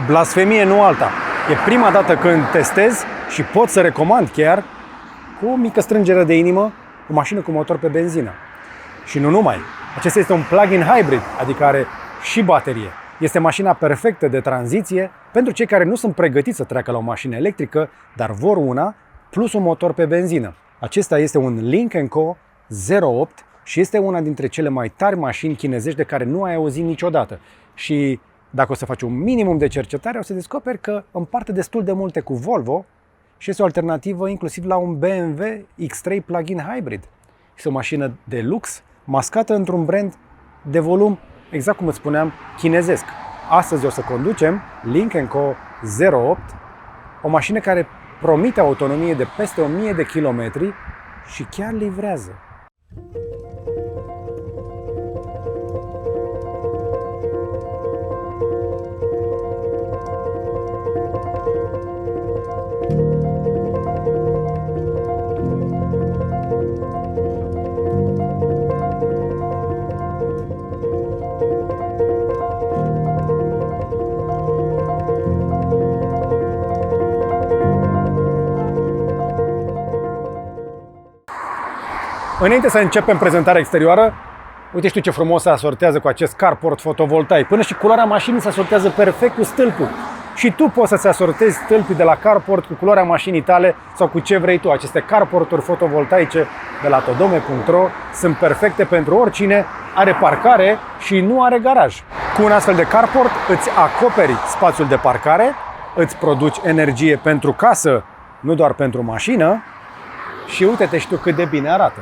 blasfemie, nu alta. E prima dată când testez și pot să recomand chiar, cu o mică strângere de inimă, o mașină cu motor pe benzină. Și nu numai. Acesta este un plug-in hybrid, adică are și baterie. Este mașina perfectă de tranziție pentru cei care nu sunt pregătiți să treacă la o mașină electrică, dar vor una plus un motor pe benzină. Acesta este un Lynk & Co 08 și este una dintre cele mai tari mașini chinezești de care nu ai auzit niciodată. Și dacă o să faci un minimum de cercetare, o să descoperi că împarte destul de multe cu Volvo și este o alternativă inclusiv la un BMW X3 plug-in hybrid. Este o mașină de lux, mascată într-un brand de volum, exact cum îți spuneam, chinezesc. Astăzi o să conducem Lynk & Co 08, o mașină care promite autonomie de peste 1000 de kilometri și chiar livrează. Înainte să începem prezentarea exterioară, uite și tu ce frumos se asortează cu acest carport fotovoltaic. Până și culoarea mașinii se asortează perfect cu stâlpul. Și tu poți să-ți asortezi stâlpii de la carport cu culoarea mașinii tale sau cu ce vrei tu. Aceste carporturi fotovoltaice de la todome.ro sunt perfecte pentru oricine are parcare și nu are garaj. Cu un astfel de carport îți acoperi spațiul de parcare, îți produci energie pentru casă, nu doar pentru mașină și uite-te și tu cât de bine arată.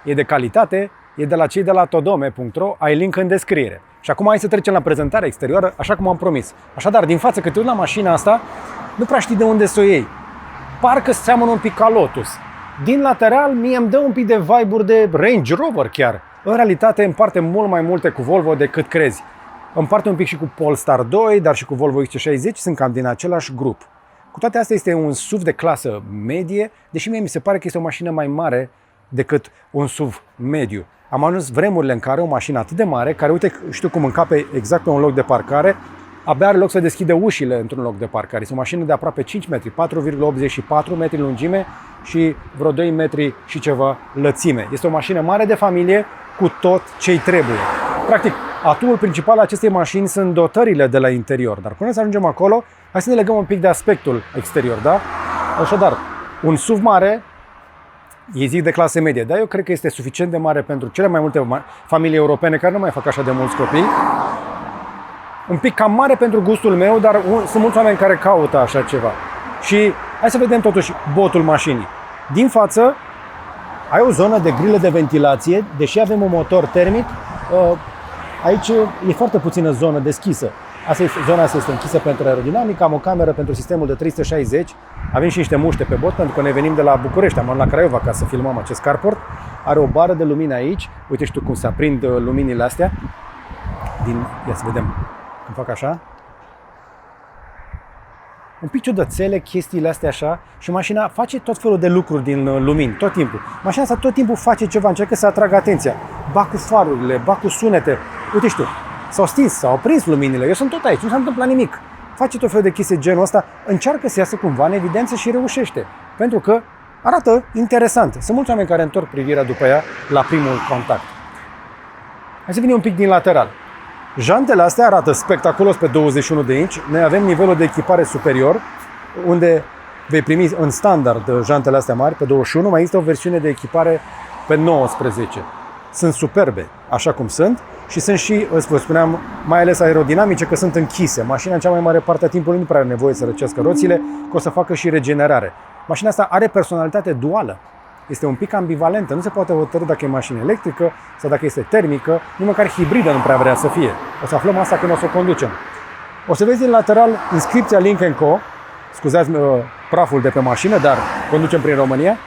E de calitate, e de la cei de la todome.ro, ai link în descriere. Și acum hai să trecem la prezentarea exterioară, așa cum am promis. Așadar, din față, când te uiți la mașina asta, nu prea știi de unde să o iei. Parcă seamănă un pic ca Lotus. Din lateral, mie îmi dă un pic de vibe-uri de Range Rover chiar. În realitate, împarte mult mai multe cu Volvo decât crezi. Împarte un pic și cu Polestar 2, dar și cu Volvo XC60, sunt cam din același grup. Cu toate astea, este un SUV de clasă medie, deși mie mi se pare că este o mașină mai mare decât un SUV mediu. Am ajuns vremurile în care o mașină atât de mare, care uite, știu cum încape exact pe un loc de parcare, abia are loc să deschide ușile într-un loc de parcare. Este o mașină de aproape 5 metri, 4,84 metri lungime și vreo 2 metri și ceva lățime. Este o mașină mare de familie cu tot ce-i trebuie. Practic, atuul principal al acestei mașini sunt dotările de la interior. Dar până să ajungem acolo, hai să ne legăm un pic de aspectul exterior, da? Așadar, un SUV mare, ei zic de clasă medie, dar eu cred că este suficient de mare pentru cele mai multe familii europene care nu mai fac așa de mulți copii. Un pic cam mare pentru gustul meu, dar sunt mulți oameni care caută așa ceva. Și hai să vedem totuși botul mașinii. Din față ai o zonă de grilă de ventilație, deși avem un motor termic, aici e foarte puțină zonă deschisă. Zona asta este închisă pentru aerodinamică, am o cameră pentru sistemul de 360, avem și niște muște pe bot pentru că ne venim de la București, am la Craiova ca să filmăm acest carport. Are o bară de lumină aici, uite și tu cum se aprind luminile astea. Ia să vedem când fac așa. Un pic ciudățele chestiile astea așa și mașina face tot felul de lucruri din lumini, tot timpul. Mașina asta tot timpul face ceva, încearcă să atragă atenția. Ba cu farurile, ba cu sunete. Uite și tu. S-au stins, s-au aprins luminile, eu sunt tot aici, nu s-a întâmplat nimic. Face tot felul de chestii genul ăsta, încearcă să iasă cumva în evidență și reușește. Pentru că arată interesant. Sunt mulți oameni care întorc privirea după ea la primul contact. Hai să venim un pic din lateral. Jantele astea arată spectaculos pe 21 de inci. Noi avem nivelul de echipare superior, unde vei primi în standard jantele astea mari pe 21, mai există o versiune de echipare pe 19. Sunt superbe, așa cum sunt. Și sunt și, vă spuneam, mai ales aerodinamice, că sunt închise. Mașina în cea mai mare parte a timpului nu prea are nevoie să răcească roțile, că o să facă și regenerare. Mașina asta are personalitate duală. Este un pic ambivalentă. Nu se poate hotărî dacă e mașină electrică sau dacă este termică, nici măcar hibridă nu prea vrea să fie. O să aflăm asta când o să o conducem. O să vezi din lateral inscripția Lynk & Co. Scuzați praful de pe mașină, dar conducem prin România.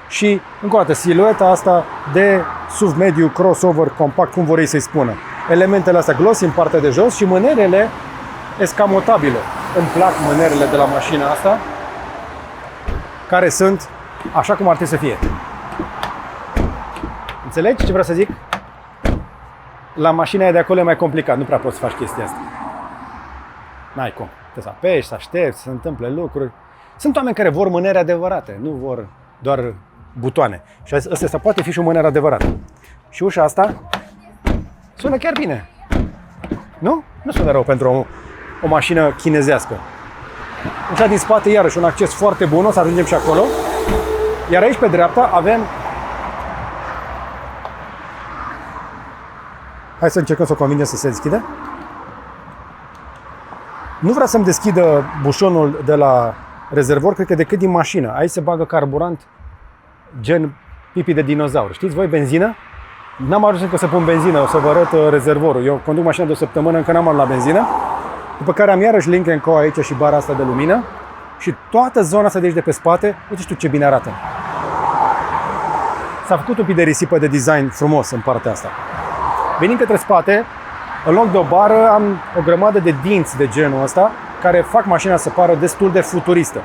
Și, încă o dată, silueta asta de SUV mediu, crossover, compact, cum vor ei să-i spună. Elementele astea glossy în partea de jos și mânerele escamotabile. Îmi plac mânerele de la mașina asta, care sunt așa cum ar trebui să fie. Înțelegi ce vreau să zic? La mașina aia de acolo e mai complicat, nu prea poți să faci chestia asta. N-ai cum. Trebuie să apeși, să aștepți, să se întâmple lucruri. Sunt oameni care vor mâneri adevărate, nu vor doar butoane. Și ăsta poate fi și un mâner adevărat. Și ușa asta sună chiar bine. Nu? Nu sună rău pentru o mașină chinezească. Ușa din spate, iarăși, un acces foarte bun, o să ajungem și acolo. Iar aici, pe dreapta, avem... Hai să încercăm să o convingem să se deschidă. Nu vrea să-mi deschidă bușonul de la rezervor, cred că decât din mașină. Aici se bagă carburant gen pipi de dinozaur. Știți voi, benzină? N-am ajuns încă să pun benzină, o să vă arăt rezervorul. Eu conduc mașina de o săptămână, încă n-am luat la benzină. După care am iarăși Link & Co aici și bara asta de lumină. Și toată zona asta de aici de pe spate, uite știu ce bine arată. S-a făcut un pic de risipă de design frumos în partea asta. Venind către spate, în loc de o bară, am o grămadă de dinți de genul ăsta, care fac mașina să pară destul de futuristă.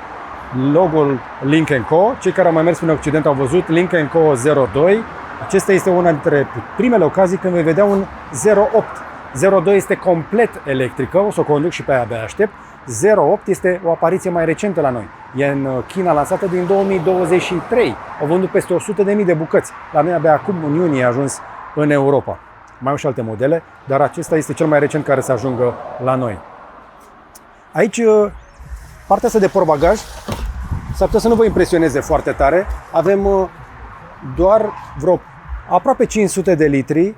Logo-ul Link & Co, cei care au mai mers prin Occident au văzut Link & Co 02. Acesta este una dintre primele ocazii când vei vedea un 08. 02 este complet electrică, o să o conduc și pe aia abia aștept. 08 este o apariție mai recentă la noi. E în China, lansată din 2023. Au vândut peste 100.000 de bucăți. La noi abia acum, în iunie, a ajuns în Europa. Mai au și alte modele, dar acesta este cel mai recent care să ajungă la noi. Aici, partea asta de portbagaj s-ar putea să nu vă impresioneze foarte tare. Avem doar vreo aproape 500 de litri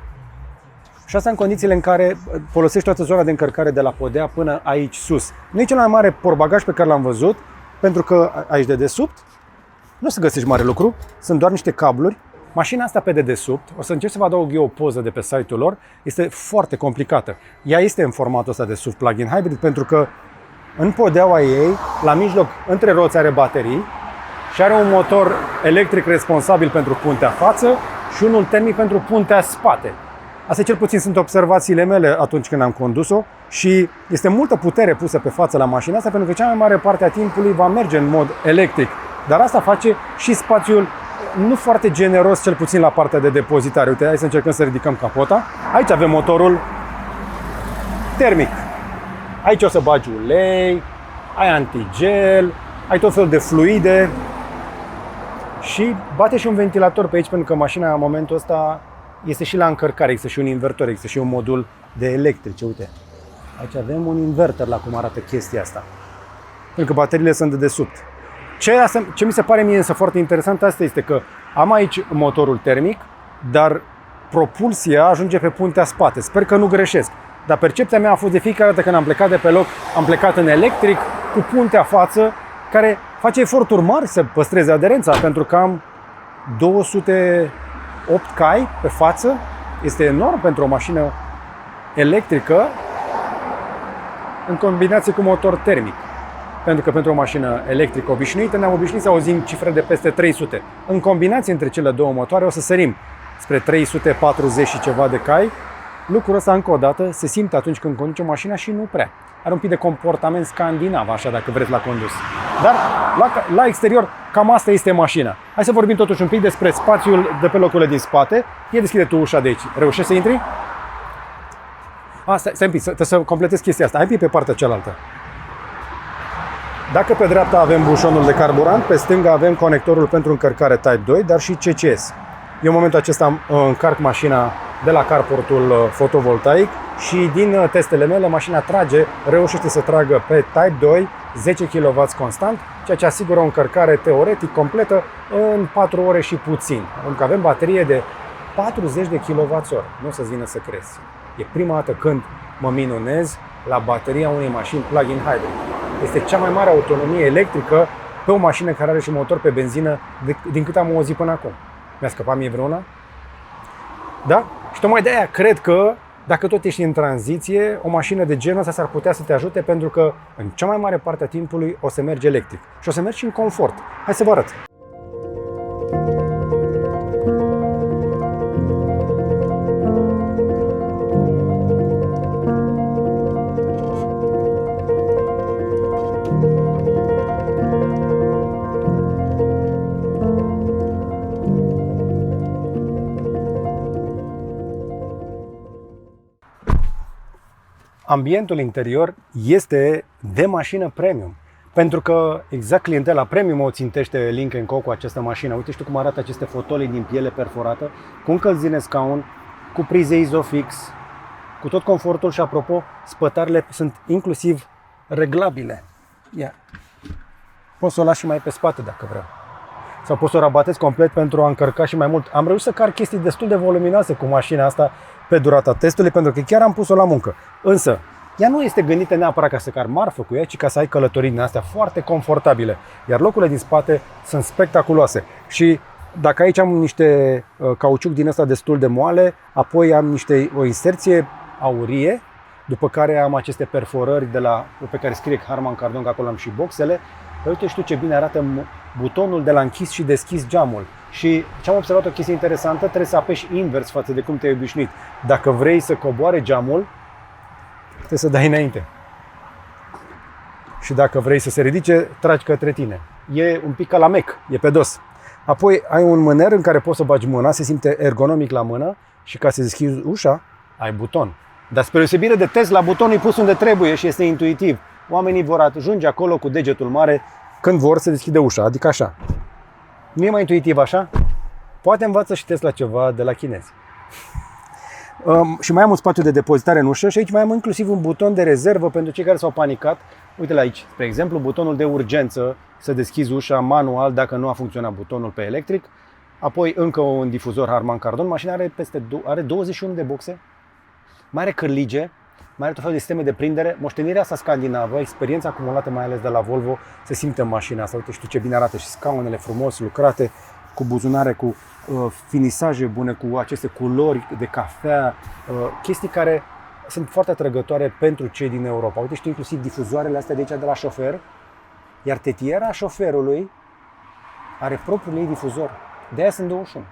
și asta în condițiile în care folosești toată zona de încărcare de la podea până aici sus. Nu e cel mai mare portbagaj pe care l-am văzut, pentru că aici de desubt nu o să găsești mare lucru, sunt doar niște cabluri. Mașina asta pe dedesubt, o să încerc să vă adaug eu o poză de pe site-ul lor, este foarte complicată. Ea este în formatul ăsta de SUV plug-in hybrid pentru că în podeaua ei, la mijloc, între roți are baterii și are un motor electric responsabil pentru puntea față și unul termic pentru puntea spate. Astea cel puțin sunt observațiile mele atunci când am condus-o și este multă putere pusă pe față la mașina asta pentru că cea mai mare parte a timpului va merge în mod electric. Dar asta face și spațiul nu foarte generos, cel puțin la partea de depozitare. Uite, hai să încercăm să ridicăm capota. Aici avem motorul termic. Aici o să bagi ulei, ai antigel, ai tot felul de fluide și bate și un ventilator pe aici pentru că mașina în momentul ăsta este și la încărcare, există și un invertor, există și un modul de electrice. Uite, aici avem un inverter la cum arată chestia asta. Pentru că bateriile sunt de desubt. Ce mi se pare mie însă foarte interesant asta este că am aici motorul termic, dar propulsia ajunge pe puntea spate. Sper că nu greșesc. Dar percepția mea a fost de fiecare dată când am plecat de pe loc, am plecat în electric cu puntea față, care face eforturi mari să păstreze aderența, pentru că am 208 cai pe față. Este enorm pentru o mașină electrică în combinație cu motor termic. Pentru că pentru o mașină electrică obișnuită ne-am obișnuit să auzim cifre de peste 300. În combinație între cele două motoare o să sărim spre 340 și ceva de cai. Lucrul ăsta, încă o dată, se simte atunci când conduce mașina și nu prea. Are un pic de comportament scandinav, așa, dacă vreți, la condus. Dar la exterior, cam asta este mașina. Hai să vorbim totuși un pic despre spațiul de pe locurile din spate. Deschide tu ușa de aici. Reușești să intri? Stai un pic, trebuie să completez chestia asta. Hai pic pe partea cealaltă. Dacă pe dreapta avem bușonul de carburant, pe stânga avem conectorul pentru încărcare Type 2, dar și CCS. Eu în momentul acesta încarc mașina de la carportul fotovoltaic și din testele mele mașina reușește să tragă pe Type 2 10 kW constant, ceea ce asigură o încărcare teoretic completă în 4 ore și puțin. Pentru că avem baterie de 40 de kWh. Nu o să-ți vină să crezi. E prima dată când mă minunez la bateria unei mașini plug-in hybrid. Este cea mai mare autonomie electrică pe o mașină care are și motor pe benzină din cât am auzit până acum. Mi-a scăpat mie vreuna? Da? Și tocmai de aia cred că dacă tot ești în tranziție, o mașină de genul ăsta s-ar putea să te ajute pentru că în cea mai mare parte a timpului o să mergi electric și o să mergi și în confort. Hai să vă arăt. Ambientul interior este de mașină premium. Pentru că exact clientela premium o țintește Lynk & Co cu această mașină. Uite și tu cum arată aceste fotolii din piele perforată, cu încălzire în scaun, cu prize Isofix, cu tot confortul și, apropo, spătarele sunt inclusiv reglabile. Ia. Poți să o lași și mai pe spate dacă vreau. Sau poți să o rabatezi complet pentru a încărca și mai mult. Am reușit să car chestii destul de voluminoase cu mașina asta pe durata testului, pentru că chiar am pus-o la muncă. Însă, ea nu este gândită neapărat ca să car marfă cu ea, ci ca să ai călătorii din astea foarte confortabile. Iar locurile din spate sunt spectaculoase. Și dacă aici am niște cauciuc din ăsta destul de moale, apoi am o inserție aurie, după care am aceste perforări pe care scrie Harman Kardon, că acolo am și boxele. Păi uite și tu ce bine arată butonul de la închis și deschis geamul. Și ce am observat, o chestie interesantă, trebuie să apeși invers față de cum te-ai obișnuit. Dacă vrei să coboare geamul, trebuie să dai înainte. Și dacă vrei să se ridice, tragi către tine. E un pic ca la Mac, e pe dos. Apoi ai un mâner în care poți să bagi mâna, se simte ergonomic la mână și ca să deschizi ușa, ai buton. Dar spre deosebire de Tesla, butonul e pus unde trebuie și este intuitiv. Oamenii vor ajunge acolo cu degetul mare când vor să deschide ușa, adică așa. Nu e mai intuitiv așa? Poate învață și Tesla ceva de la chinezi. Și mai am un spațiu de depozitare în ușă și aici mai am inclusiv un buton de rezervă pentru cei care s-au panicat. Uite-l aici, spre exemplu, butonul de urgență, să deschizi ușa manual dacă nu a funcționat butonul pe electric. Apoi încă un difuzor Harman Kardon. Mașina are 21 de boxe, mai are cârlige, mai are tot felul de sisteme de prindere. Moștenirea asta scandinavă, experiența acumulată mai ales de la Volvo, se simte în mașina asta. Uite și tu ce bine arată și scaunele frumos lucrate, cu buzunare, cu finisaje bune, cu aceste culori de cafea, chestii care sunt foarte atrăgătoare pentru cei din Europa. Uite, știu inclusiv difuzoarele astea de aici de la șofer, iar tetiera șoferului are propriul ei difuzor. De aia sunt 21.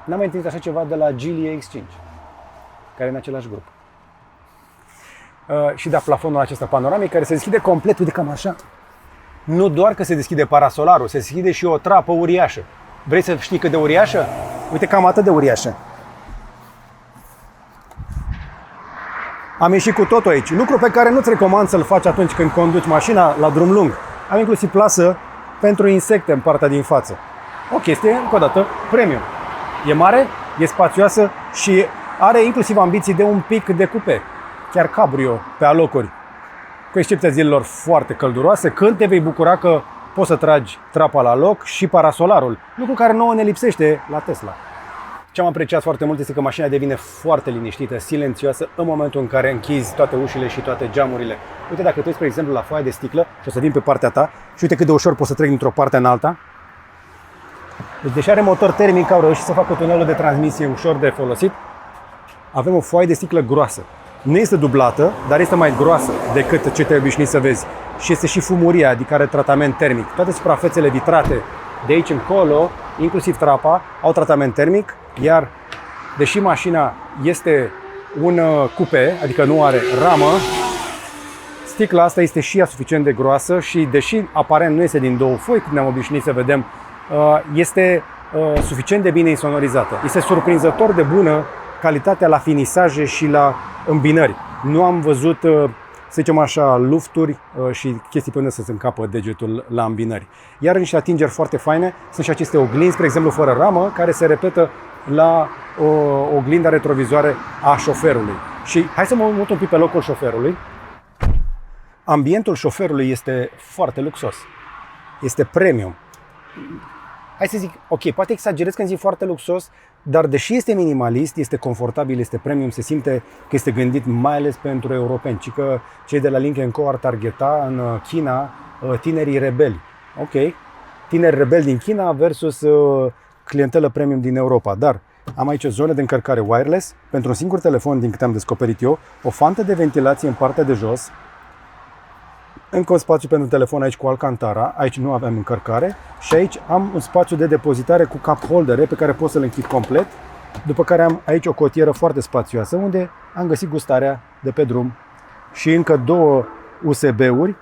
N-am mai întâlnit așa ceva de la Geely Exchange, care e în același grup. Și de plafonul acesta panoramic care se deschide complet, uite cam așa. Nu doar că se deschide parasolarul, se deschide și o trapă uriașă. Vrei să știi cât de uriașă? Uite, cam atât de uriașă. Am ieșit cu totul aici. Lucru pe care nu-ți recomand să-l faci atunci când conduci mașina la drum lung. Am inclusiv plasă pentru insecte în partea din față. O chestie, încă o dată, premium. E mare, e spațioasă și are inclusiv ambiții de un pic de cupe. Chiar cabrio pe alocuri. Cu excepția zilelor foarte călduroase, când te vei bucura că poți să tragi trapa la loc și parasolarul, lucru care nouă ne lipsește la Tesla. Ce am apreciat foarte mult este că mașina devine foarte liniștită, silențioasă în momentul în care închizi toate ușile și toate geamurile. Uite, dacă tu ești, spre exemplu, la foaia de sticlă și o să vin pe partea ta și uite cât de ușor poți să trec dintr-o parte în alta. Deci, deși are motor termic, au reușit să facă tunelul de transmisie ușor de folosit. Avem o foaie de sticlă groasă. Nu este dublată, dar este mai groasă decât ce te-ai obișnuit să vezi. Și este și fumuria, adică are tratament termic. Toate suprafețele vitrate de aici încolo, inclusiv trapa, au tratament termic, iar deși mașina este un cupe, adică nu are ramă, sticla asta este și ea suficient de groasă și deși aparent nu este din două foi, cum ne-am obișnuit să vedem, este suficient de bine insonorizată. Este surprinzător de bună calitatea la finisaje și la îmbinări. Nu am văzut, să zicem așa, lufturi și chestii pe unde să se încapă degetul la îmbinări. Iar niște atingeri foarte faine sunt și aceste oglinzi, spre exemplu fără ramă, care se repetă la oglinda retrovizoare a șoferului. Și hai să mă mut un pic pe locul șoferului. Ambientul șoferului este foarte luxos. Este premium. Hai să zic, ok, poate exagerez când zic foarte luxos, dar deși este minimalist, este confortabil, este premium, se simte că este gândit mai ales pentru europeni, ci că cei de la Lynk & Co ar targeta în China tinerii rebeli. Ok, tineri rebeli din China versus clientelă premium din Europa, dar am aici o zonă de încărcare wireless pentru un singur telefon, din câte am descoperit eu, o fantă de ventilație în partea de jos, încă un spațiu pentru telefon aici cu Alcantara, aici nu avem încărcare și aici am un spațiu de depozitare cu cup holdere pe care pot să-l închid complet, după care am aici o cotieră foarte spațioasă unde am găsit gustarea de pe drum și încă două USB-uri,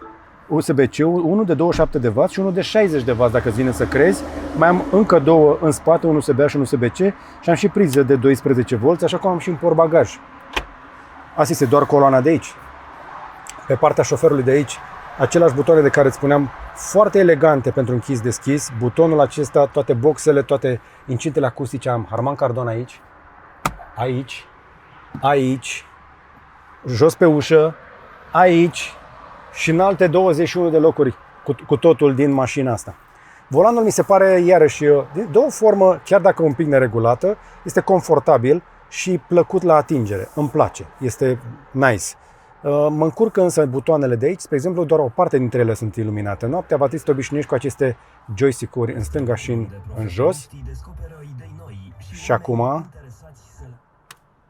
USB-C-uri, unul de 27 de W și unul de 60 de W dacă îți vine să crezi. Mai am încă două în spate, un USB-A și un USB-C și am și priză de 12 V, așa cum am și în portbagaj. Asta este doar coloana de aici. Pe partea șoferului de aici, aceleași butoane de care îți spuneam, foarte elegante pentru închis-deschis. Butonul acesta, toate boxele, toate incintele acustice, am Harman Kardon aici, aici, aici, jos pe ușă, aici și în alte 21 de locuri cu totul din mașina asta. Volanul mi se pare iarăși de o formă, chiar dacă un pic neregulată, este confortabil și plăcut la atingere. Îmi place, este nice. Mă încurcă însă butoanele de aici, spre exemplu, doar o parte dintre ele sunt iluminate. Noaptea va trebui să te obișnuiești cu aceste joystick-uri în stânga și în jos. Și acum,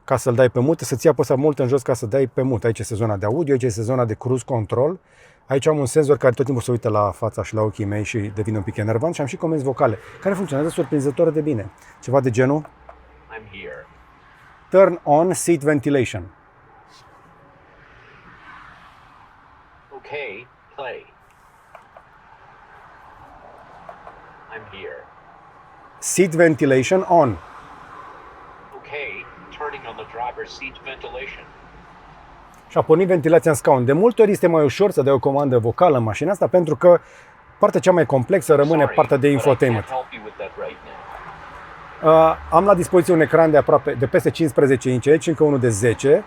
ca să-l dai pe mute, să-ți apăsa mult în jos ca să dai pe mute. Aici este zona de audio, aici este zona de cruise control. Aici am un senzor care tot timpul se uită la fața și la ochii mei și devine un pic enervant și am și comenzi vocale, care funcționează surprinzător de bine. Ceva de genul I'm here. Turn on seat ventilation. Okay, play. I'm here. Seat ventilation on. Okay, turning on the driver's seat ventilation. Și a pornit ventilația în scaun. De multe ori este mai ușor să dai o comandă vocală în mașina asta pentru că partea cea mai complexă rămâne partea de infotainment. Am la dispoziție un ecran de peste 15 inch, aici încă unul de 10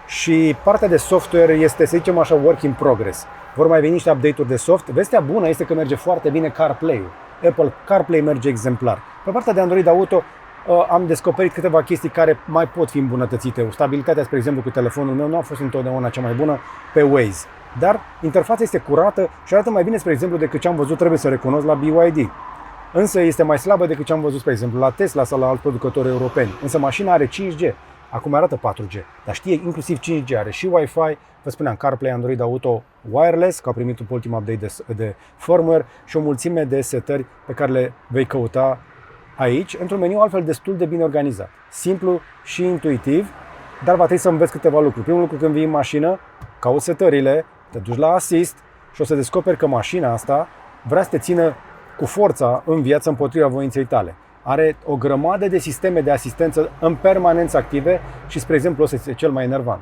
și partea de software este, să zicem așa, work in progress. Vor mai veni niște update-uri de soft. Vestea bună este că merge foarte bine CarPlay-ul. Apple CarPlay merge exemplar. Pe partea de Android Auto am descoperit câteva chestii care mai pot fi îmbunătățite. Stabilitatea, spre exemplu, cu telefonul meu nu a fost întotdeauna cea mai bună pe Waze. Dar interfața este curată și arată mai bine, spre exemplu, decât ce am văzut, trebuie să recunosc, la BYD. Însă este mai slabă decât ce am văzut, spre exemplu, la Tesla sau la alți producători europeni. Însă mașina are 5G, acum arată 4G, dar știe inclusiv 5G, are și Wi-Fi, vă spuneam, CarPlay, Android Auto wireless, că au primit ultimul update de firmware și o mulțime de setări pe care le vei căuta aici, într-un meniu altfel destul de bine organizat. Simplu și intuitiv, dar va trebui să înveți câteva lucruri. Primul lucru, când vii în mașină, cauți setările, te duci la Assist și o să descoperi că mașina asta vrea să te țină cu forța în viață împotriva voinței tale. Are o grămadă de sisteme de asistență în permanență active și, spre exemplu, ăsta este cel mai enervant.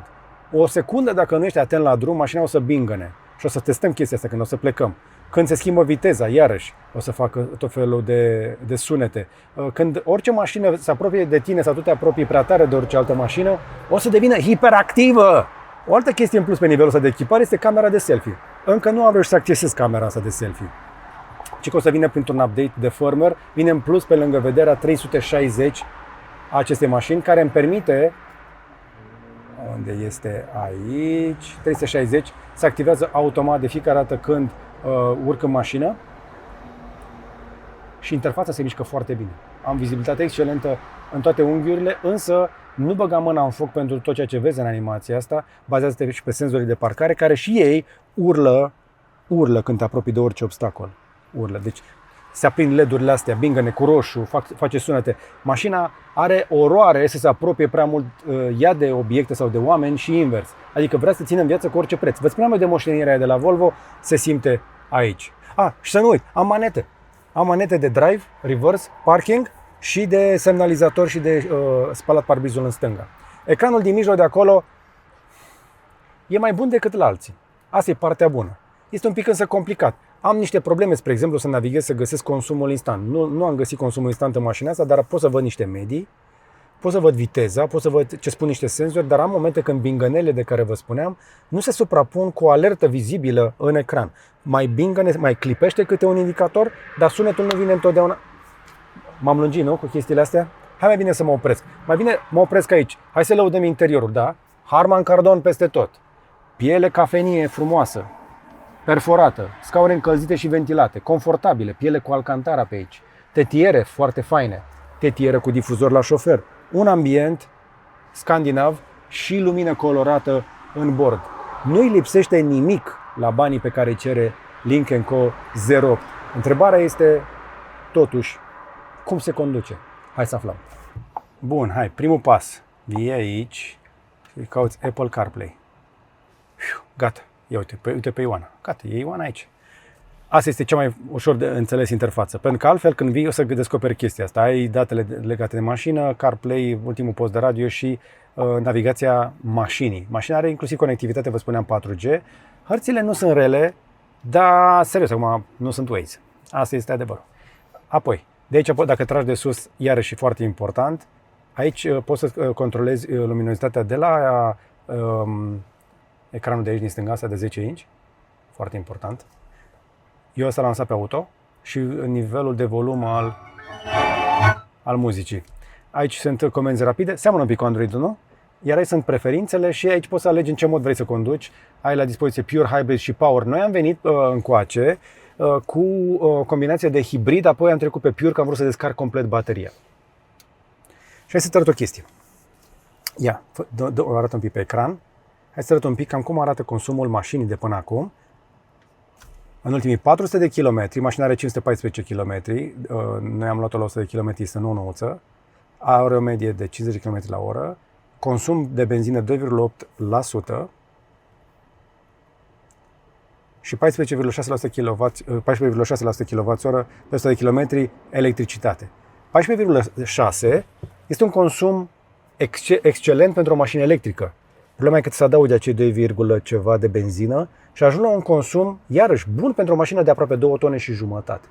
O secundă, dacă nu ești atent la drum, mașina o să bingăne și o să testăm chestia asta când o să plecăm. Când se schimbă viteza, iarăși, o să facă tot felul de sunete. Când orice mașină se apropie de tine sau tu te apropii prea tare de orice altă mașină, o să devină hiperactivă. O altă chestie în plus pe nivelul ăsta de echipare este camera de selfie. Încă nu am reușit să accesez camera asta de selfie. Ci că o să vină printr-un update de firmware, vine în plus pe lângă vederea 360 a acestei mașini, care îmi permite, unde este aici, 360, se activează automat de fiecare dată când urc în mașină și interfața se mișcă foarte bine. Am vizibilitate excelentă în toate unghiurile, însă nu băga mâna în foc pentru tot ceea ce vezi în animația asta, bazează-te și pe senzorii de parcare, care și ei urlă când te apropii de orice obstacol. Urlă. Deci se aprind LED-urile astea, bingăne cu roșu, face sunete. Mașina are oroare să se apropie prea mult ea de obiecte sau de oameni și invers. Adică vrea să te țină în viață cu orice preț. Vă spuneam eu de moștenirea aia de la Volvo, se simte aici. Și să nu uit, am manete. Am manete de drive, reverse, parking și de semnalizator și de spălat parbrizul în stânga. Ecranul din mijloc de acolo e mai bun decât la alții. Asta e partea bună. Este un pic însă complicat. Am niște probleme, spre exemplu, să navighez, să găsesc consumul instant. Nu am găsit consumul instant în mașina asta, dar pot să văd niște medii, pot să văd viteza, pot să văd ce spun niște senzori, dar am momente când bingănele de care vă spuneam nu se suprapun cu o alertă vizibilă în ecran. Mai clipește câte un indicator, dar sunetul nu vine întotdeauna. M-am lungit, nu, cu chestiile astea? Hai mai bine să mă opresc. Mai bine mă opresc aici. Hai să lăudăm interiorul, da? Harman Kardon peste tot. Piele cafenie frumoasă, perforată, scaune încălzite și ventilate, confortabile, piele cu alcantara pe aici, tetiere foarte faine, tetiere cu difuzor la șofer, un ambient scandinav și lumină colorată în bord. Nu-i lipsește nimic la banii pe care îi cere Lynk & Co 08. Întrebarea este, totuși, cum se conduce? Hai să aflăm. Bun, hai, primul pas. Vii aici și cauți Apple CarPlay. Gata. Ia uite pe Ioana. Gata, e Ioana aici. Asta este cea mai ușor de înțeles interfață. Pentru că altfel când vii o să descoperi chestia asta. Ai datele legate de mașină, CarPlay, ultimul post de radio și navigația mașinii. Mașina are inclusiv conectivitate, vă spuneam, 4G. Hărțile nu sunt rele, dar, serios, acum nu sunt Waze. Asta este adevărul. Apoi, de aici, dacă tragi de sus, iarăși foarte important, aici poți să controlezi luminozitatea de la ecranul de aici din stânga, asta de 10 inch. Foarte important. Eu ăsta l-am lăsat pe auto și nivelul de volum al muzicii. Aici sunt comenzi rapide, seamănă un pic cu Android-ul, nu? Iar aici sunt preferințele și aici poți să alegi în ce mod vrei să conduci. Ai la dispoziție Pure, Hybrid și Power. Noi am venit încoace cu o combinație de hibrid, apoi am trecut pe Pure, că am vrut să descarc complet bateria. Și hai să te arăt o chestie. Ia, o arăt un pic pe ecran. Hai să arăt un pic cam cum arată consumul mașinii de până acum. În ultimii 400 de kilometri, mașina are 514 km, noi am luat-o la 100 de km, este nouță, are o medie de 50 km la oră, consum de benzină 2,8% și 14,6% kWh pe 100 de km electricitate. 14,6 este un consum excelent pentru o mașină electrică. Problema e că se adaugi acei 2, ceva de benzină și ajung la un consum, iarăși, bun pentru o mașină de aproape 2 tone și jumătate.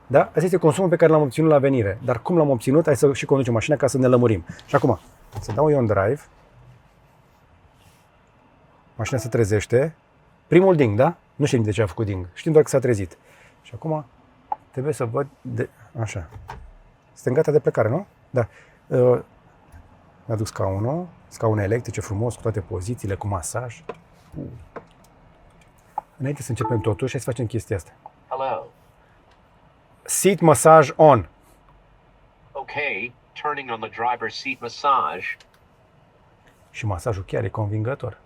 Da? Asta este consumul pe care l-am obținut la venire. Dar cum l-am obținut? Hai să și conducem mașina ca să ne lămurim. Și acum, să dau eu în drive. Mașina se trezește. Primul ding, da? Nu știm de ce a făcut ding. Știm doar că s-a trezit. Și acum trebuie să văd așa. Suntem gata de plecare, nu? Da. Mi-aduc scaune electrice frumos, cu toate pozițiile, cu masaj. Înainte să începem totuși, hai să facem chestia asta. Hello. Seat massage on. Okay, turning on the driver's seat massage. Și masajul chiar e convingător.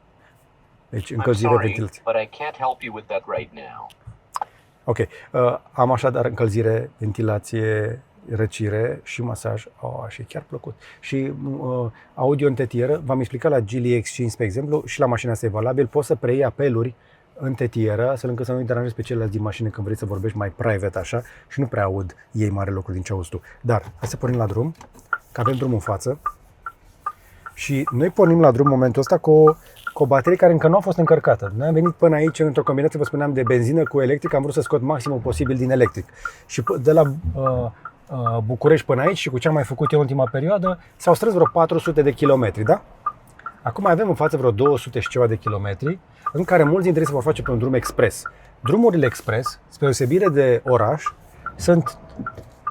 Deci I'm încălzire, sorry, ventilație. but I can't help you with that right now. Ok. Am așadar încălzire, ventilație, răcire și masaj. Și chiar plăcut. Și audio în tetieră, v-am explicat la Geely X5, spre exemplu, și la mașina asta e valabil, poți să preiei apeluri în tetieră, astfel încât să nu-i deranjezi pe ceilalți din mașină când vrei să vorbești mai private așa și nu prea aud ei mare lucru din ce auzi tu. Dar, hai să pornim la drum, că avem drumul în față și noi pornim la drum în momentul ăsta cu o baterie care încă nu a fost încărcată. Noi am venit până aici într-o combinație, vă spuneam, de benzină cu electric, am vrut să scot maximul posibil din electric. Și de la București până aici și cu ce am mai făcut eu în ultima perioadă, s-au strâns vreo 400 de kilometri, da? Acum avem în față vreo 200 și ceva de kilometri, în care mulți dintre ei se vor face pe un drum expres. Drumurile expres, spre deosebire de oraș, sunt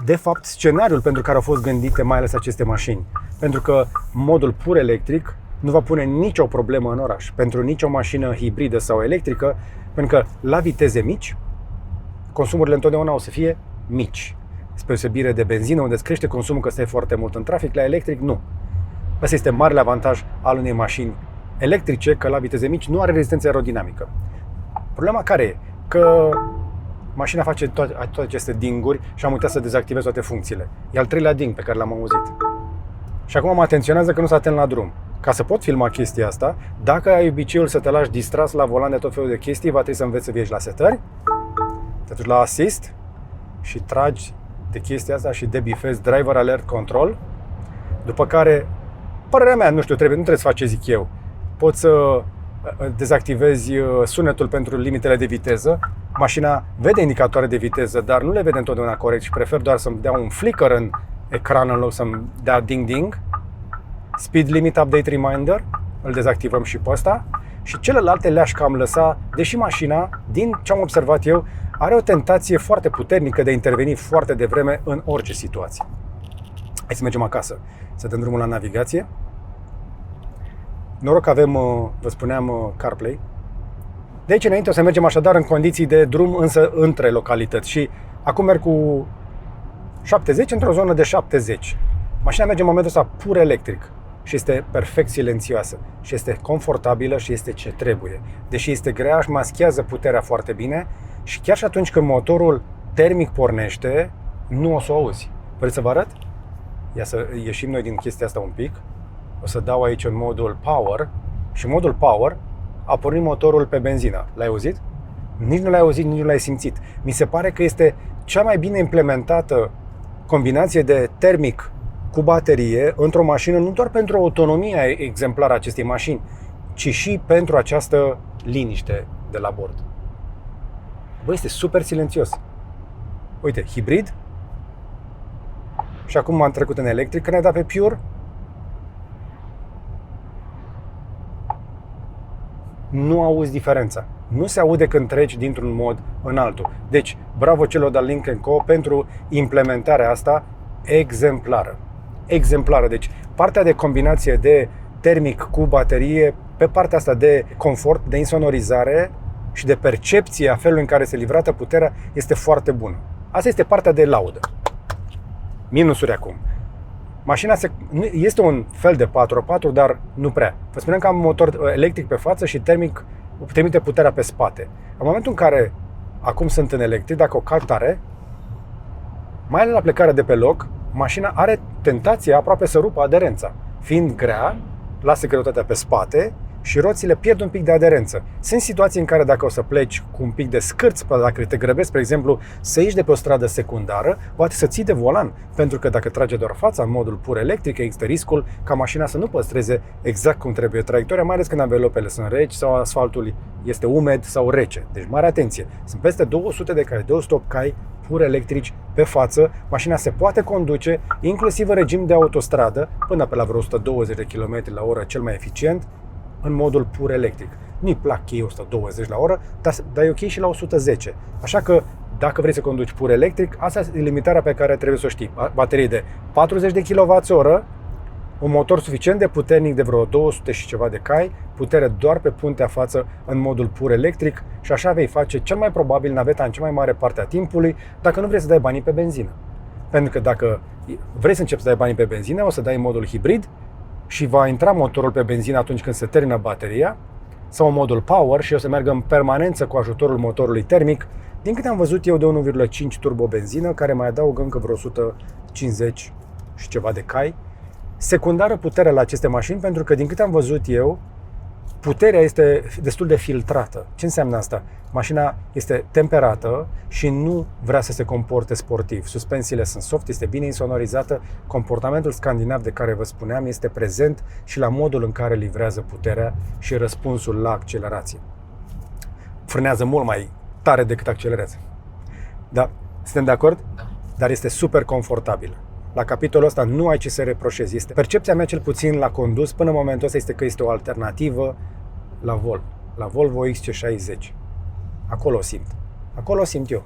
de fapt scenariul pentru care au fost gândite mai ales aceste mașini. Pentru că modul pur electric nu va pune nicio problemă în oraș. Pentru nicio mașină hibridă sau electrică, pentru că la viteze mici, consumurile întotdeauna o să fie mici. Spre deosebire de benzină, unde îți crește consumul că stai foarte mult în trafic, la electric nu. Asta este marele avantaj al unei mașini electrice, că la viteze mici nu are rezistență aerodinamică. Problema care e? Că mașina face toate aceste dinguri și am uitat să dezactivez toate funcțiile. E al treilea ding pe care l-am auzit. Și acum mă atenționează că nu s-a atent la drum. Ca să pot filma chestia asta, dacă ai obiceiul să te lași distras la volan de tot felul de chestii, va trebui să înveți să vieși la setări, te duci la assist și tragi de chestia asta și debifezi driver alert control, după care, părerea mea, nu trebuie să faci ce zic eu. Poți să dezactivezi sunetul pentru limitele de viteză. Mașina vede indicatoare de viteză, dar nu le vede întotdeauna corect și prefer doar să-mi dea un flicker în ecran în loc să-mi dea ding-ding. Speed limit update reminder, îl dezactivăm și pe ăsta. Și celelalte le-aș cam lăsa, deși mașina, din ce am observat eu, are o tentație foarte puternică de a interveni foarte devreme în orice situație. Hai să mergem acasă, să dăm drumul la navigație. Noroc că avem, vă spuneam, CarPlay. De aici înainte o să mergem așadar în condiții de drum, însă între localități. Și acum merg cu 70 într-o zonă de 70. Mașina merge în momentul ăsta pur electric și este perfect silențioasă și este confortabilă și este ce trebuie. Deși este grea, își maschează puterea foarte bine și chiar și atunci când motorul termic pornește, nu o să o auzi. Vreți să vă arăt? Ia să ieșim noi din chestia asta un pic. O să dau aici în modul Power și modul Power a pornit motorul pe benzină. L-ai auzit? Nici nu l-ai auzit, nici nu l-ai simțit. Mi se pare că este cea mai bine implementată combinație de termic cu baterie într-o mașină, nu doar pentru autonomia exemplară a acestei mașini, ci și pentru această liniște de la bord. Bă, este super silențios. Uite, hibrid. Și acum m-am trecut în electric. Când ai dat pe Pure, nu auzi diferența. Nu se aude când treci dintr-un mod în altul. Deci, bravo celor de la Lynk & Co pentru implementarea asta exemplară. Exemplară. Deci, partea de combinație de termic cu baterie, pe partea asta de confort, de insonorizare și de percepție a felului în care se livrată puterea este foarte bună. Asta este partea de laudă. Minusuri acum. Mașina este un fel de 4x4, dar nu prea. Vă spuneam că am motor electric pe față și termic trimite puterea pe spate. În momentul în care acum sunt în electric, dacă o calc tare, mai ales la plecarea de pe loc, mașina are tentația aproape să rupă aderența. Fiind grea, lasă greutatea pe spate și roțile pierd un pic de aderență. Sunt situații în care dacă o să pleci cu un pic de scârț, dacă te grăbesc, spre exemplu, să ieși de pe o stradă secundară, poate să ții de volan, pentru că dacă trage doar fața în modul pur electric, există riscul ca mașina să nu păstreze exact cum trebuie traiectoria, mai ales când anvelopele sunt reci sau asfaltul este umed sau rece. Deci mare atenție! Sunt peste 200 de cai, 208 cai pur electrici pe față, mașina se poate conduce, inclusiv în regim de autostradă, până pe la vreo 120 de km la oră, cel mai eficient, în modul pur electric. Nu-i plac ei 120 la oră, dar e ok și la 110. Așa că, dacă vrei să conduci pur electric, asta e limitarea pe care trebuie să o știi. Baterie de 40 de kWh, un motor suficient de puternic de vreo 200 și ceva de cai, putere doar pe puntea față în modul pur electric și așa vei face cel mai probabil naveta în cea mai mare parte a timpului, dacă nu vrei să dai banii pe benzină. Pentru că dacă vrei să începi să dai banii pe benzină, o să dai în modul hibrid și va intra motorul pe benzină atunci când se termină bateria, sau în modul power și o să meargă în permanență cu ajutorul motorului termic, din câte am văzut eu de 1,5 turbo benzină, care mai adaugă încă vreo 150 și ceva de cai. Secundară putere la aceste mașini, pentru că din câte am văzut eu, puterea este destul de filtrată. Ce înseamnă asta? Mașina este temperată și nu vrea să se comporte sportiv. Suspensiile sunt soft, este bine insonorizată, comportamentul scandinav de care vă spuneam este prezent și la modul în care livrează puterea și răspunsul la accelerație. Frânează mult mai tare decât accelerează. Da? Suntem de acord? Da. Dar este super confortabilă. La capitolul ăsta nu ai ce să reproșezi. Este percepția mea, cel puțin la condus, până în momentul ăsta, este că este o alternativă la Volvo XC60. Acolo o simt. Acolo o simt eu.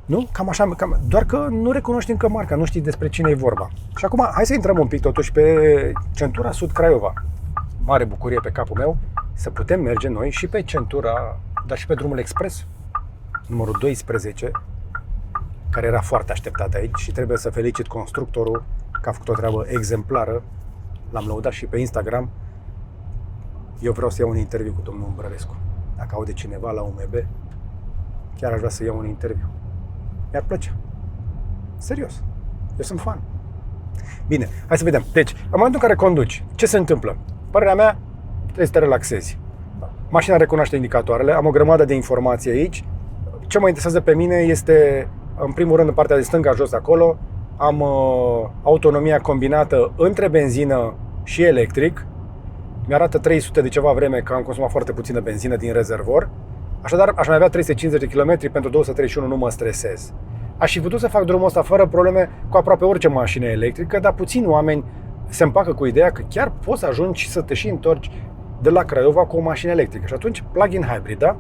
Nu? Cam așa, doar că nu recunoști încă marca, nu știi despre cine e vorba. Și acum, hai să intrăm un pic totuși pe centura Sud Craiova. Mare bucurie pe capul meu să putem merge noi și pe centura, dar și pe drumul expres, numărul 12, care era foarte așteptat aici și trebuie să felicit constructorul că a făcut o treabă exemplară. L-am lăudat și pe Instagram. Eu vreau să iau un interviu cu domnul Umbrărescu. Dacă aude cineva la UMB, chiar aș vrea să iau un interviu. Mi-ar plăcea. Serios. Eu sunt fan. Bine, hai să vedem. Deci, în momentul în care conduci, ce se întâmplă? Părerea mea, trebuie să te relaxezi. Mașina recunoaște indicatoarele, am o grămadă de informații aici. Ce mă interesează pe mine este, în primul rând, în partea de stânga, jos acolo, am autonomia combinată între benzină și electric. Mi-arată 300 de ceva vreme că am consumat foarte puțină benzină din rezervor. Așadar, aș mai avea 350 de km, pentru 231 nu mă stresez. Aș fi putut să fac drumul ăsta fără probleme cu aproape orice mașină electrică, dar puțini oameni se împacă cu ideea că chiar poți să ajungi și să te și întorci de la Craiova cu o mașină electrică. Și atunci, plug-in hybrid, da?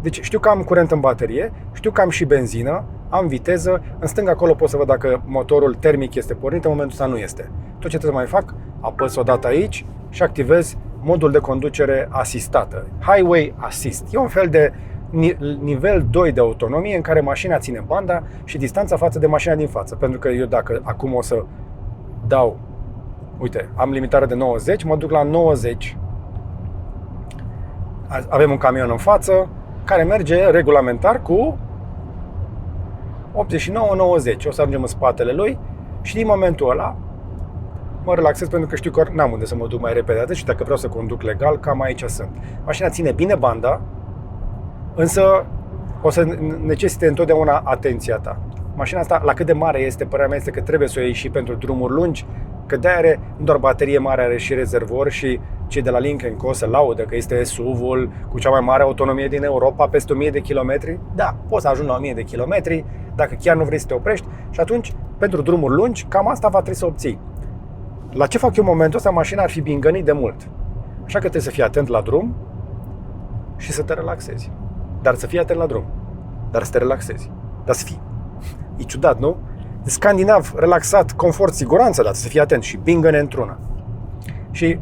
Deci știu că am curent în baterie, știu că am și benzină, am viteză, în stânga acolo pot să văd dacă motorul termic este pornit, în momentul ăsta nu este. Tot ce trebuie să mai fac, apăs o dată aici și activez modul de conducere asistată, Highway Assist. E un fel de nivel 2 de autonomie în care mașina ține banda și distanța față de mașina din față. Pentru că eu dacă acum o să dau, uite, am limitare de 90, mă duc la 90. Avem un camion în față care merge regulamentar cu 89-90. O să ajungem în spatele lui și din momentul ăla mă relaxez pentru că știu că n-am unde să mă duc mai repede atât și dacă vreau să conduc legal, cam aici sunt. Mașina ține bine banda, însă o să necesite întotdeauna atenția ta. Mașina asta, la cât de mare este, părerea mea este că trebuie să o iei și pentru drumuri lungi, că de are nu doar baterie mare, are și rezervor și cei de la Lynk & Co se laudă că este SUV-ul cu cea mai mare autonomie din Europa, peste 1000 de kilometri. Da, poți să ajungi la 1000 de kilometri dacă chiar nu vrei să te oprești și atunci, pentru drumuri lungi, cam asta va trebui să obții. La ce fac eu în momentul ăsta, mașina ar fi bingănit de mult. Așa că trebuie să fii atent la drum și să te relaxezi. Dar să fii atent la drum. Dar să te relaxezi. Dar să fii. E ciudat, nu? Scandinav, relaxat, confort, siguranță, dar să fii atent și bingăne într-una. Și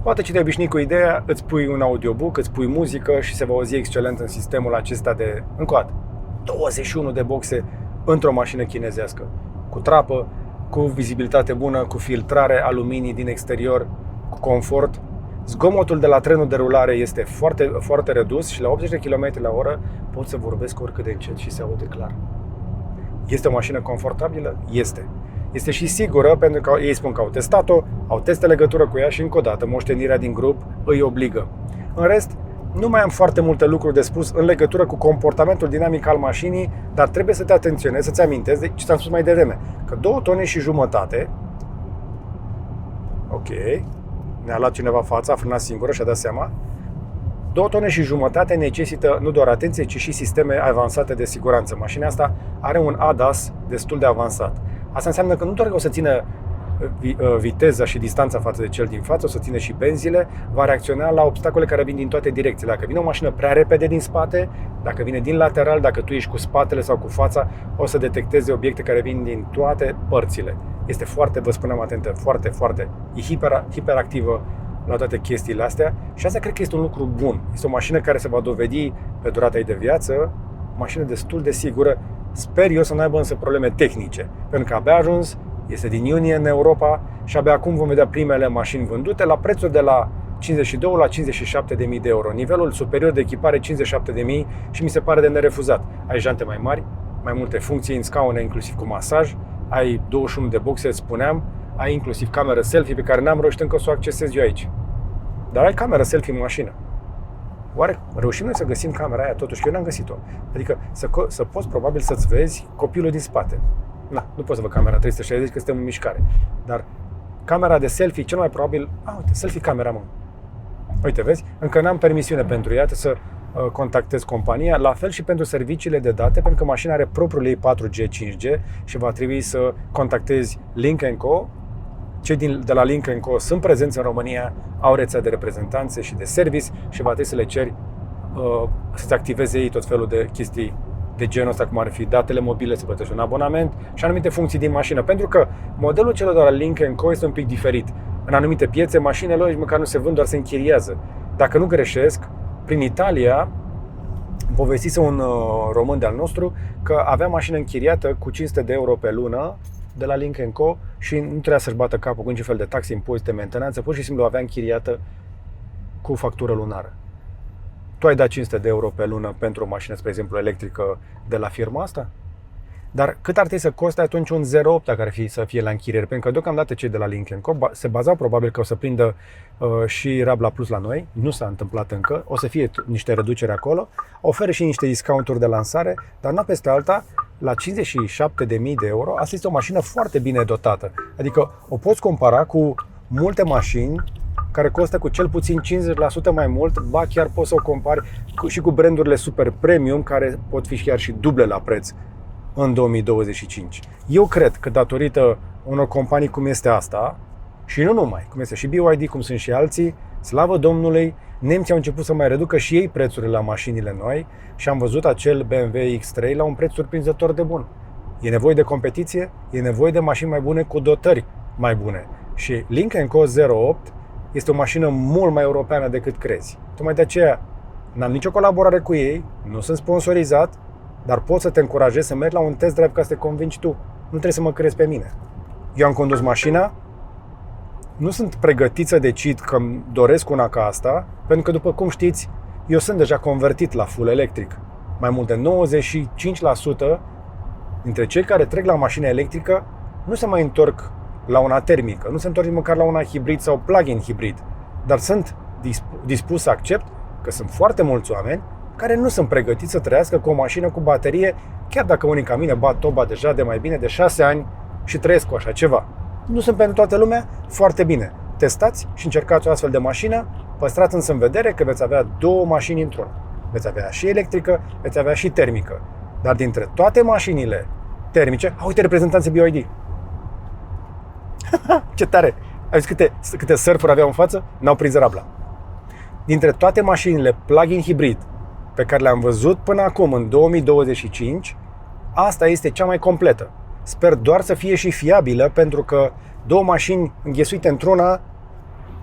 poate ce te obișnui cu ideea, îți pui un audiobook, îți pui muzică și se va auzi excelent în sistemul acesta de, încă o dată, 21 de boxe într-o mașină chinezească. Cu trapă, cu vizibilitate bună, cu filtrare aluminii din exterior, cu confort. Zgomotul de la trenul de rulare este foarte, foarte redus și la 80 de km la oră pot să vorbesc oricât de încet și se aude clar. Este o mașină confortabilă? Este. Este și sigură pentru că ei spun că au testat-o, au teste legătură cu ea și încă o dată moștenirea din grup îi obligă. În rest, nu mai am foarte multe lucruri de spus în legătură cu comportamentul dinamic al mașinii, dar trebuie să te atenționezi, să-ți amintezi de ce ți-am spus mai devreme. Că 2 tone și jumătate, ok, ne-a luat cineva fața, a frânat singură și a dat seama, 2 tone și jumătate necesită nu doar atenție, ci și sisteme avansate de siguranță. Mașina asta are un ADAS destul de avansat. Asta înseamnă că nu doar că o să țină viteza și distanța față de cel din față, o să ține și benzile, va reacționa la obstacole care vin din toate direcțiile. Dacă vine o mașină prea repede din spate, dacă vine din lateral, dacă tu ești cu spatele sau cu fața, o să detecteze obiecte care vin din toate părțile. Este foarte, vă spuneam atentă, foarte, foarte, e hiperactivă la toate chestiile astea și asta cred că este un lucru bun. Este o mașină care se va dovedi pe durata ei de viață, o mașină destul de sigură. Sper eu să nu aibă însă probleme tehnice, pentru că abia a ajuns, este din iunie în Europa și abia acum vom vedea primele mașini vândute la prețuri de la 52 la 57.000 de euro. Nivelul superior de echipare 57.000 și mi se pare de nerefuzat. Ai jante mai mari, mai multe funcții în scaune, inclusiv cu masaj, ai 21 de boxe, spuneam, ai inclusiv cameră selfie pe care n-am reușit încă să o accesez eu aici. Dar ai cameră selfie în mașină. Oare reușim noi să găsim camera aia? Totuși, eu n-am găsit-o. Adică să poți probabil să-ți vezi copilul din spate. Nu poți să văd camera 360 că suntem în mișcare. Dar camera de selfie, cel mai probabil... uite, selfie camera, mă. Uite, vezi? Încă n-am permisiune pentru ea să contactez compania. La fel și pentru serviciile de date, pentru că mașina are propriul ei 4G, 5G și va trebui să contactezi Lynk & Co. Cei de la Lynk & Co sunt prezenți în România, au rețea de reprezentanțe și de service și va trebui să le ceri să-ți activeze ei tot felul de chestii de genul ăsta, cum ar fi datele mobile, să plătești un abonament și anumite funcții din mașină. Pentru că modelul celor de la Lynk & Co este un pic diferit. În anumite piețe, mașinile lor nici măcar nu se vând, doar se închiriază. Dacă nu greșesc, prin Italia, povestise un român de-al nostru că avea mașină închiriată cu 500 de euro pe lună de la Lynk & Co și nu trebuia să-și bată capul cu niciun fel de taxe, impozite, mentenanță, pur și simplu o avea închiriată cu factură lunară. Tu ai dat 500 de euro pe lună pentru o mașină, spre exemplu, electrică de la firma asta? Dar cât ar trebui să coste atunci un 0,8 dacă ar fi să fie la închiriere? Pentru că deocamdată cei de la Lynk & Co se bazau probabil că o să prindă și Rabla Plus la noi, nu s-a întâmplat încă, o să fie niște reduceri acolo, oferă și niște discounturi de lansare, dar nu peste alta, la 57.000 de euro, asta este o mașină foarte bine dotată. Adică o poți compara cu multe mașini care costă cu cel puțin 50% mai mult, ba chiar poți să o compari și cu brandurile super premium, care pot fi chiar și duble la preț în 2025. Eu cred că datorită unor companii cum este asta, și nu numai, cum este și BYD, cum sunt și alții, slavă Domnului, nemții au început să mai reducă și ei prețurile la mașinile noi și am văzut acel BMW X3 la un preț surprinzător de bun. E nevoie de competiție, e nevoie de mașini mai bune cu dotări mai bune. Și Lynk & Co 08 este o mașină mult mai europeană decât crezi. Tocmai de aceea n-am nicio colaborare cu ei, nu sunt sponsorizat, dar pot să te încurajez să mergi la un test drive ca să te convingi tu. Nu trebuie să mă crezi pe mine. Eu am condus mașina, nu sunt pregătit să decid că îmi doresc una ca asta, pentru că, după cum știți, eu sunt deja convertit la full electric. Mai mult de 95% dintre cei care trec la mașină electrică nu se mai întorc la una termică, nu se întorc măcar la una hibrid sau plug-in hibrid, dar sunt dispus să accept că sunt foarte mulți oameni care nu sunt pregătiți să trăiască cu o mașină cu baterie, chiar dacă unii ca mine bat toba deja de mai bine de 6 ani și trăiesc cu așa ceva. Nu sunt pentru toată lumea? Foarte bine. Testați și încercați o astfel de mașină, păstrați însă în vedere că veți avea două mașini într-una. Veți avea și electrică, veți avea și termică. Dar dintre toate mașinile termice, uite reprezentanții BYD. Ce tare! Ai văzut câte surfuri aveau în față? N-au prins rabla. Dintre toate mașinile plug-in hibrid pe care le-am văzut până acum în 2025, asta este cea mai completă. Sper doar să fie și fiabilă, pentru că două mașini înghesuite într-una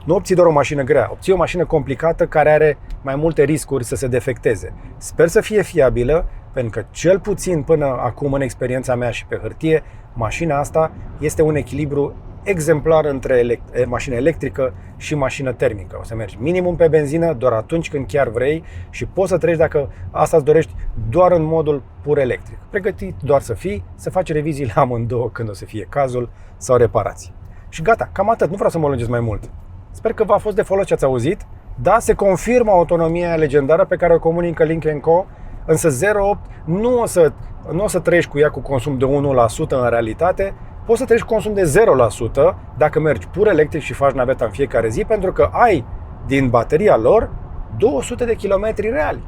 nu obții doar o mașină grea, obții o mașină complicată care are mai multe riscuri să se defecteze. Sper să fie fiabilă, pentru că cel puțin până acum în experiența mea și pe hârtie, mașina asta este un echilibru exemplar între mașină electrică și mașină termică. O să mergi minimum pe benzină doar atunci când chiar vrei și poți să treci dacă asta îți dorești doar în modul pur electric. Pregătit doar să fii, să faci revizii la amândouă când o să fie cazul sau reparații. Și gata, cam atât, nu vreau să mă lungesc mai mult. Sper că v-a fost de folos ce ați auzit. Da, se confirmă autonomia legendară pe care o comunică Lynk & Co, însă 0.8 nu o să trăiești cu ea cu consum de 1% în realitate. Poți să treci consum de 0% dacă mergi pur electric și faci naveta în fiecare zi, pentru că ai din bateria lor 200 de kilometri reali.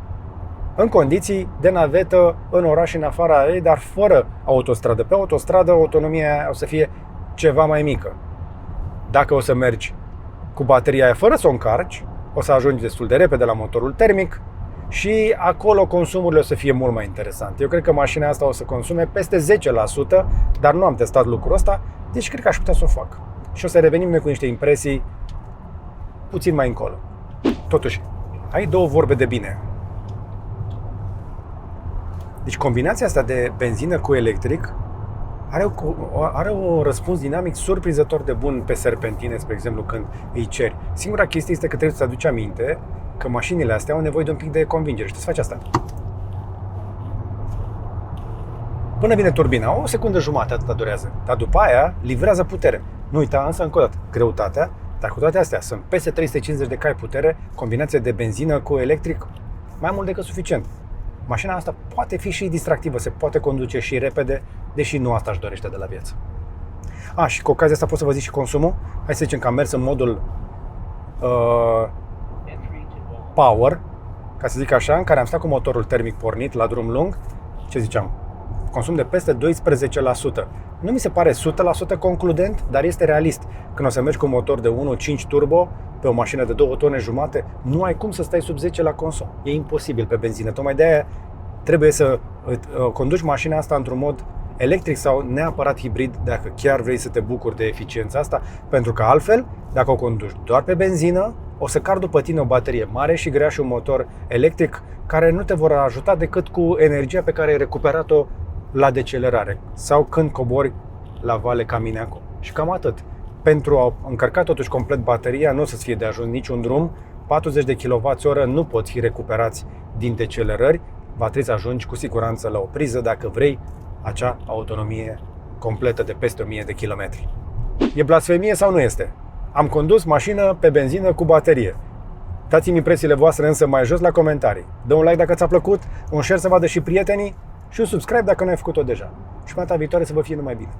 În condiții de navetă în oraș și în afara ei, dar fără autostradă. Pe autostradă autonomia o să fie ceva mai mică. Dacă o să mergi cu bateria aia fără să o încarci, o să ajungi destul de repede la motorul termic și acolo consumurile o să fie mult mai interesante. Eu cred că mașina asta o să consume peste 10%, dar nu am testat lucrul ăsta, deci cred că aș putea să o fac. Și o să revenim noi cu niște impresii puțin mai încolo. Totuși, ai două vorbe de bine. Deci combinația asta de benzină cu electric are un răspuns dinamic surprinzător de bun pe serpentine, spre exemplu, când îi ceri. Singura chestie este că trebuie să-ți aduci aminte că mașinile astea au nevoie de un pic de convingere. Știi să faci asta. Până vine turbina, o secundă jumătate atâta durează. Dar după aia livrează putere. Nu uita însă încă o dată greutatea, dar cu toate astea sunt peste 350 de cai putere, combinație de benzină cu electric, mai mult decât suficient. Mașina asta poate fi și distractivă, se poate conduce și repede, deși nu asta își dorește de la viață. Și cu ocazia asta pot să vă zic și consumul. Hai să zicem că am mers în modul power, ca să zic așa, în care am stat cu motorul termic pornit la drum lung. Ce ziceam? Consum de peste 12%. Nu mi se pare 100% concludent, dar este realist. Când o să mergi cu un motor de 1.5 turbo pe o mașină de 2 tone jumate, nu ai cum să stai sub 10 la consum. E imposibil pe benzină. Tocmai de aia trebuie să conduci mașina asta într-un mod electric sau neapărat hibrid, dacă chiar vrei să te bucuri de eficiența asta, pentru că altfel, dacă o conduci doar pe benzină, o să car după tine o baterie mare și grea și un motor electric care nu te vor ajuta decât cu energia pe care ai recuperat-o la decelerare sau când cobori la vale ca mine acum. Și cam atât. Pentru a încărca totuși complet bateria, nu o să-ți fie de ajuns niciun drum, 40 de kWh nu pot fi recuperați din decelerări, va trebui să ajungi cu siguranță la o priză dacă vrei acea autonomie completă de peste 1000 de kilometri. E blasfemie sau nu este? Am condus mașină pe benzină cu baterie. Dați-mi impresiile voastre însă mai jos la comentarii. Dă un like dacă ți-a plăcut, un share să vadă și prietenii și un subscribe dacă nu ai făcut-o deja. Și până data viitoare să vă fie numai bine.